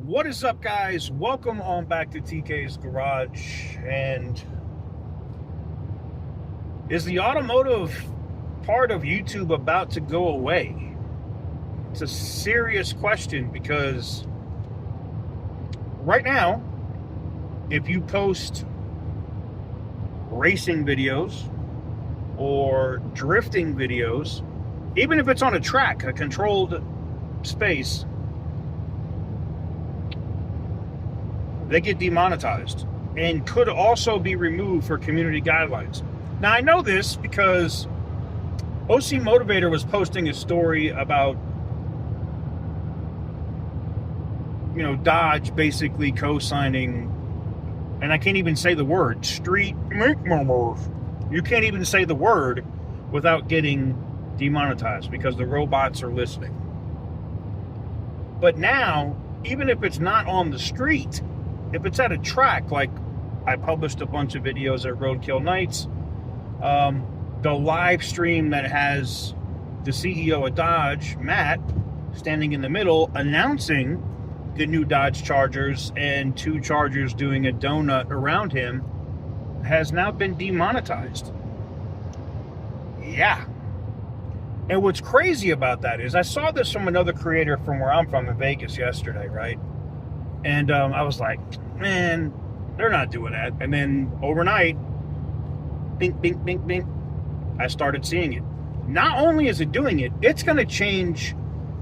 What is up, guys? Welcome on back to TK's Garage. And is the automotive part of YouTube about to go away? It's a serious question because right now, if you post racing videos or drifting videos, even if it's on a track, a controlled space, they get demonetized and could also be removed for community guidelines. Now, I know this because OC Motivator was posting a story about, Dodge basically co-signing, and I can't even say the word, you can't even say the word without getting demonetized because the robots are listening. But now, even if it's not on the street, if it's at a track, like I published a bunch of videos at Roadkill Nights, the live stream that has the CEO of Dodge, Matt, standing in the middle announcing the new Dodge Chargers and two Chargers doing a donut around him, has now been demonetized. Yeah. And what's crazy about that is I saw this from another creator from where I'm from in Vegas yesterday, right? And I was like, man, they're not doing that. And then overnight, bink, bink, bink, bink, I started seeing it. Not only is it doing it, it's going to change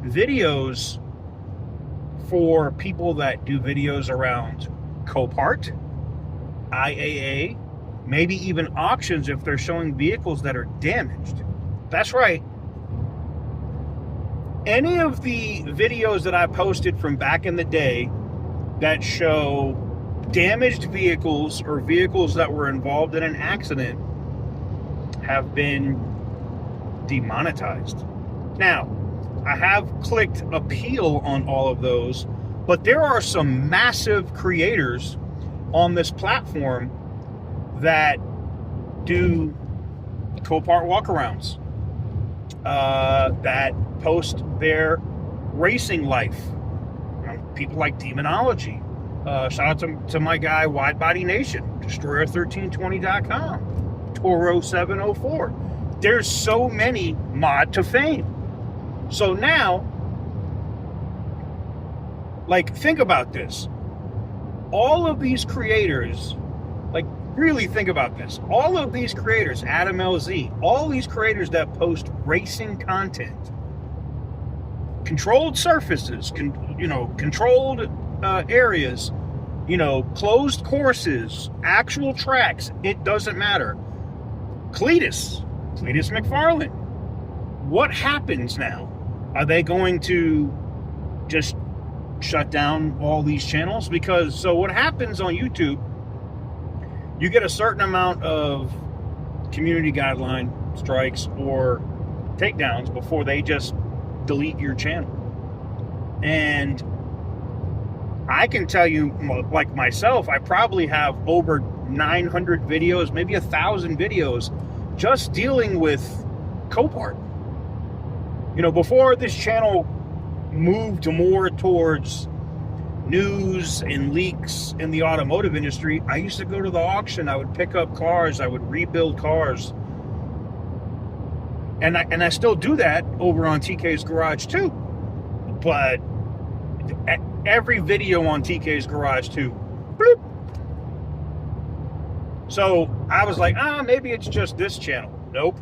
videos for people that do videos around Copart, IAA, maybe even auctions if they're showing vehicles that are damaged. That's right. Any of the videos that I posted from back in the day that show damaged vehicles or vehicles that were involved in an accident have been demonetized. Now, I have clicked appeal on all of those, but there are some massive creators on this platform that do Copart walkarounds, that post their racing life. People like Demonology. Shout out to my guy, Wide Body Nation, Destroyer1320.com, Toro704. There's so many mod to fame. So now, think about this. All of these creators, really think about this. All of these creators, Adam LZ, all these creators that post racing content, controlled surfaces, controlled areas, closed courses, actual tracks, it doesn't matter. Cletus McFarland, what happens now? Are they going to just shut down all these channels? So what happens on YouTube, you get a certain amount of community guideline strikes or takedowns before they just delete your channel. And I can tell you, like myself, I probably have over 900 videos, maybe 1,000 videos just dealing with Copart. Before this channel moved more towards news and leaks in the automotive industry, I used to go to the auction. I would pick up cars. I would rebuild cars. And I still do that over on TK's Garage too. But every video on TK's Garage too, bloop. So I was like, maybe it's just this channel. Nope.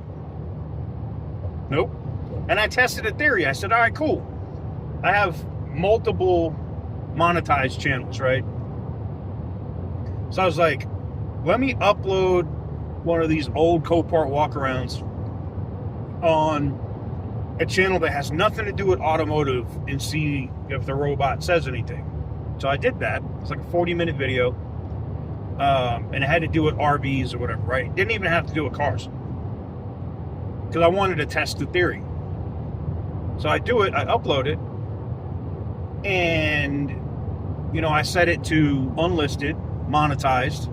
And I tested a theory. I said, all right, cool. I have multiple monetized channels, right? So I was like, let me upload one of these old Copart walkarounds on a channel that has nothing to do with automotive and see if the robot says anything. So I did that. It's like a 40-minute video. And it had to do with RVs or whatever, right? It didn't even have to do with cars. Because I wanted to test the theory. So I do it, I upload it, and, I set it to unlisted, monetized,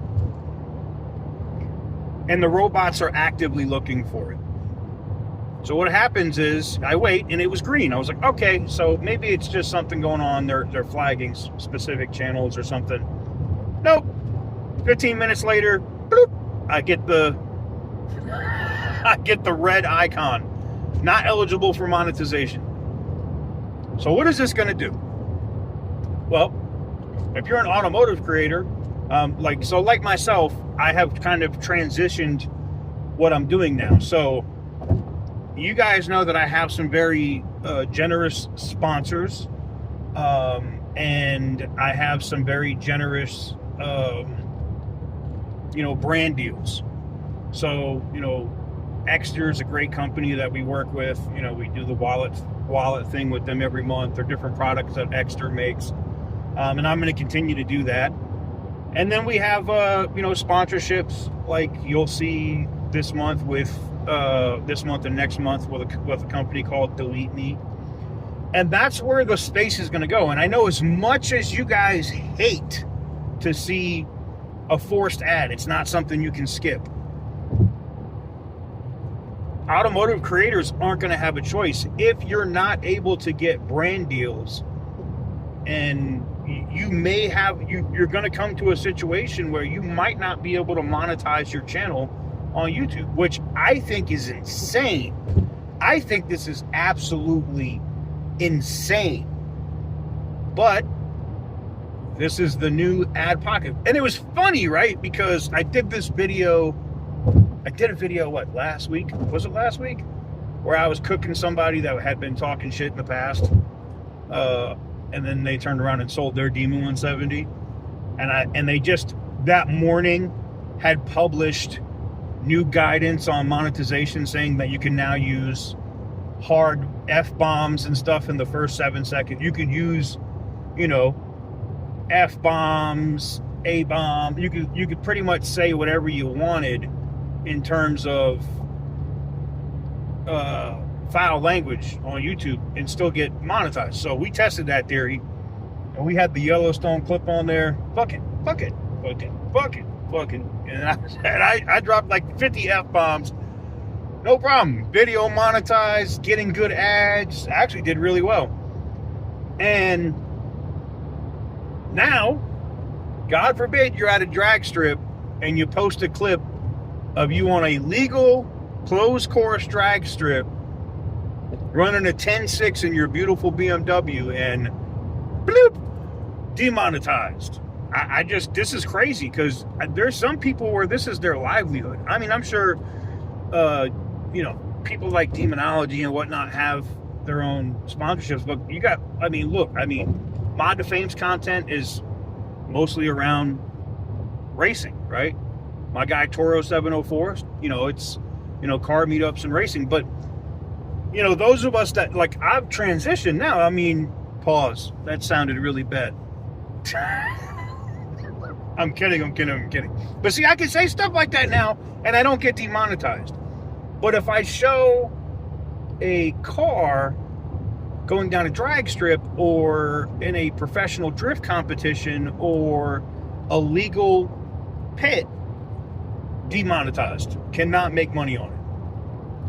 and the robots are actively looking for it. So what happens is I wait, and it was green. I was like, okay, so maybe it's just something going on. They're flagging specific channels or something. Nope. 15 minutes later, bloop, I get the red icon. Not eligible for monetization. So what is this going to do? Well, if you're an automotive creator, like myself, I have kind of transitioned what I'm doing now. So you guys know that I have some very generous sponsors, and I have some very generous, brand deals. So, Exter is a great company that we work with. We do the wallet thing with them every month. They're different products that Exter makes, and I'm going to continue to do that. And then we have, sponsorships like you'll see this month and next month with a company called Delete Me. And that's where the space is going to go. And I know as much as you guys hate to see a forced ad, it's not something you can skip. Automotive creators aren't going to have a choice. If you're not able to get brand deals, and you're going to come to a situation where you might not be able to monetize your channel on YouTube, which I think is insane. I think this is absolutely insane. But this is the new ad pocket. And it was funny, right? Because I did a video, last week? Was it last week? Where I was cooking somebody that had been talking shit in the past. And then they turned around and sold their Demon 170. And they just, that morning, had published new guidance on monetization saying that you can now use hard F-bombs and stuff in the first 7 seconds. You could use, F-bombs, A-bomb. You could pretty much say whatever you wanted in terms of foul language on YouTube and still get monetized. So we tested that theory, and we had the Yellowstone clip on there. Fuck it. And I dropped like 50 F-bombs. No problem. Video monetized, getting good ads. Actually did really well. And now, God forbid you're at a drag strip and you post a clip of you on a legal closed course drag strip running a 10.6 in your beautiful BMW, and bloop, demonetized. This is crazy, because there's some people where this is their livelihood. I mean, I'm sure, people like Demonology and whatnot have their own sponsorships, but Mod to Fame's content is mostly around racing, right? My guy Toro 704, it's, car meetups and racing, but those of us that, I've transitioned now. Pause. That sounded really bad. I'm kidding. But see, I can say stuff like that now, and I don't get demonetized. But if I show a car going down a drag strip, or in a professional drift competition, or a legal pit, demonetized. Cannot make money on it.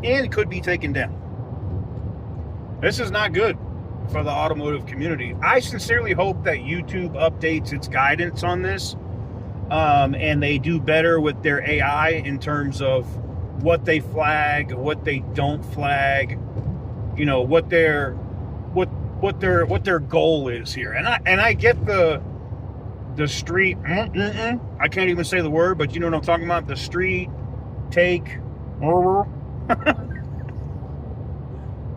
And it could be taken down. This is not good for the automotive community. I sincerely hope that YouTube updates its guidance on this, and they do better with their AI in terms of what they flag, what they don't flag, what their goal is here. And I get the street. I can't even say the word, but you know what I'm talking about. The street take.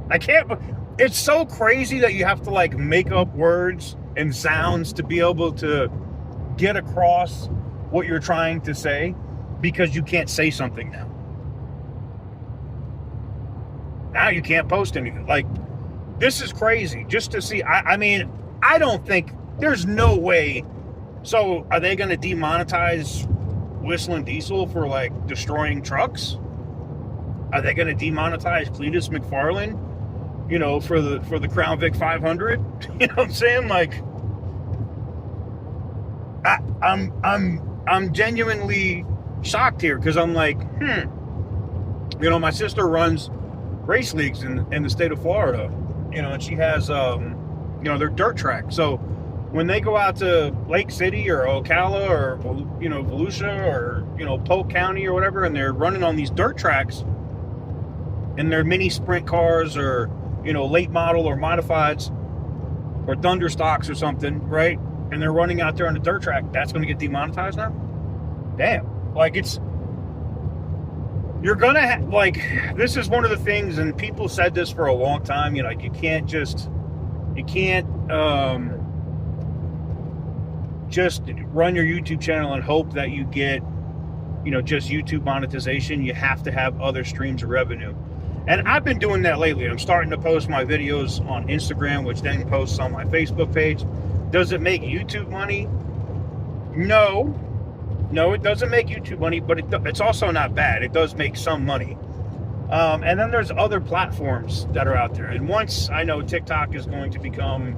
I can't. It's so crazy that you have to make up words and sounds to be able to get across what you're trying to say, because you can't say something now. Now you can't post anything. This is crazy. Just to see. I don't think, there's no way. So are they going to demonetize Whistling Diesel for destroying trucks? Are they going to demonetize Cletus McFarlane, for the Crown Vic 500? You know what I'm saying? I'm genuinely shocked here, because I'm my sister runs race leagues in the state of Florida, you know, and she has, you know, their dirt track. So when they go out to Lake City or Ocala or, you know, Volusia or, you know, Polk County or whatever, and they're running on these dirt tracks in their mini sprint cars or, you know, late model or modifieds or Thunder stocks or something, right? And they're running out there on the dirt track, that's going to get demonetized now? Damn. Like, it's, you're going to like, this is one of the things, and people said this for a long time, you know, like, you can't just run your YouTube channel and hope that you get, you know, just YouTube monetization. You have to have other streams of revenue. And I've been doing that lately. I'm starting to post my videos on Instagram, which then posts on my Facebook page. Does it make YouTube money? No, it doesn't make YouTube money, but it's also not bad. It does make some money. And then there's other platforms that are out there. And once I know TikTok is going to become,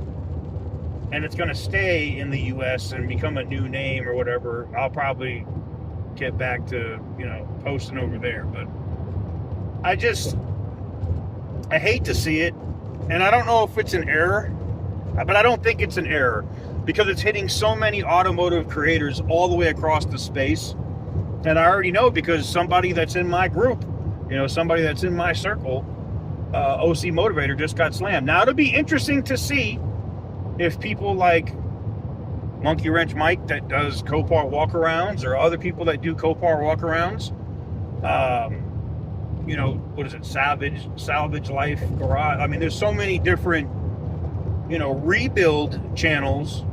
and it's going to stay in the US and become a new name or whatever, I'll probably get back to, you know, posting over there. But I hate to see it, and I don't know if it's an error, but I don't think it's an error because it's hitting so many automotive creators all the way across the space. And I already know because somebody that's in my group, you know, somebody that's in my circle, OC Motivator, just got slammed. Now, it'll be interesting to see if people like Monkey Wrench Mike that does Copart walkarounds or other people that do Copart walkarounds, you know, what is it, Salvage Life Garage. I mean, there's so many different, you know, rebuild channels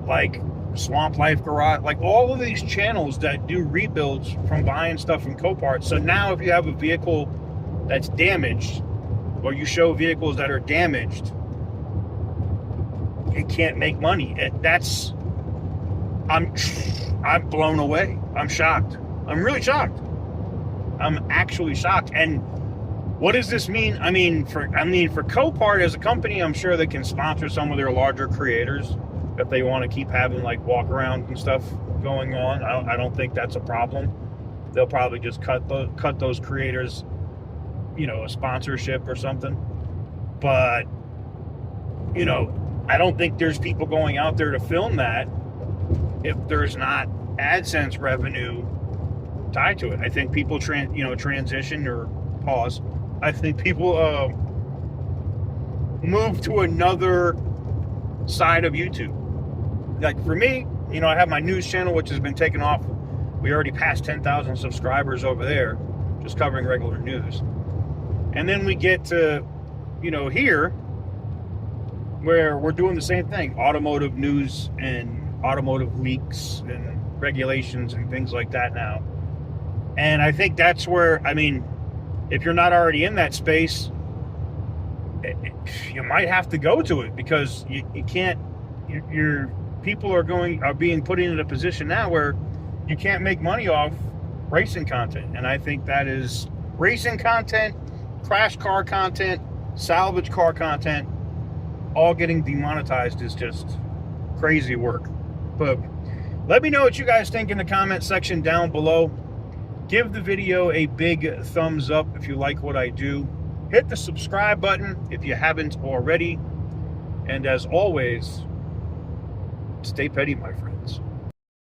like Swamp Life Garage, like all of these channels that do rebuilds from buying stuff from Copart. So now if you have a vehicle that's damaged, or you show vehicles that are damaged, you can't make money. I'm blown away. I'm shocked. I'm really shocked. I'm actually shocked. And what does this mean? I mean, for Copart as a company, I'm sure they can sponsor some of their larger creators if they want to keep having like walk around and stuff going on. I don't think that's a problem. They'll probably just cut those creators, you know, a sponsorship or something. But, you know, I don't think there's people going out there to film that if there's not AdSense revenue tied to it. I think people transition or pause. I think people move to another side of YouTube. Like for me, you know, I have my news channel, which has been taken off. We already passed 10,000 subscribers over there, just covering regular news. And then we get to, you know, here, where we're doing the same thing, automotive news and automotive leaks and regulations and things like that now. And I think that's where, I mean, if you're not already in that space, you might have to go to it, because you can't, your people are being put in a position now where you can't make money off racing content. And I think that is racing content, crash car content, salvage car content, all getting demonetized is just crazy work. But let me know what you guys think in the comment section down below. Give the video a big thumbs up if you like what I do. Hit the subscribe button if you haven't already. And as always, stay petty, my friends.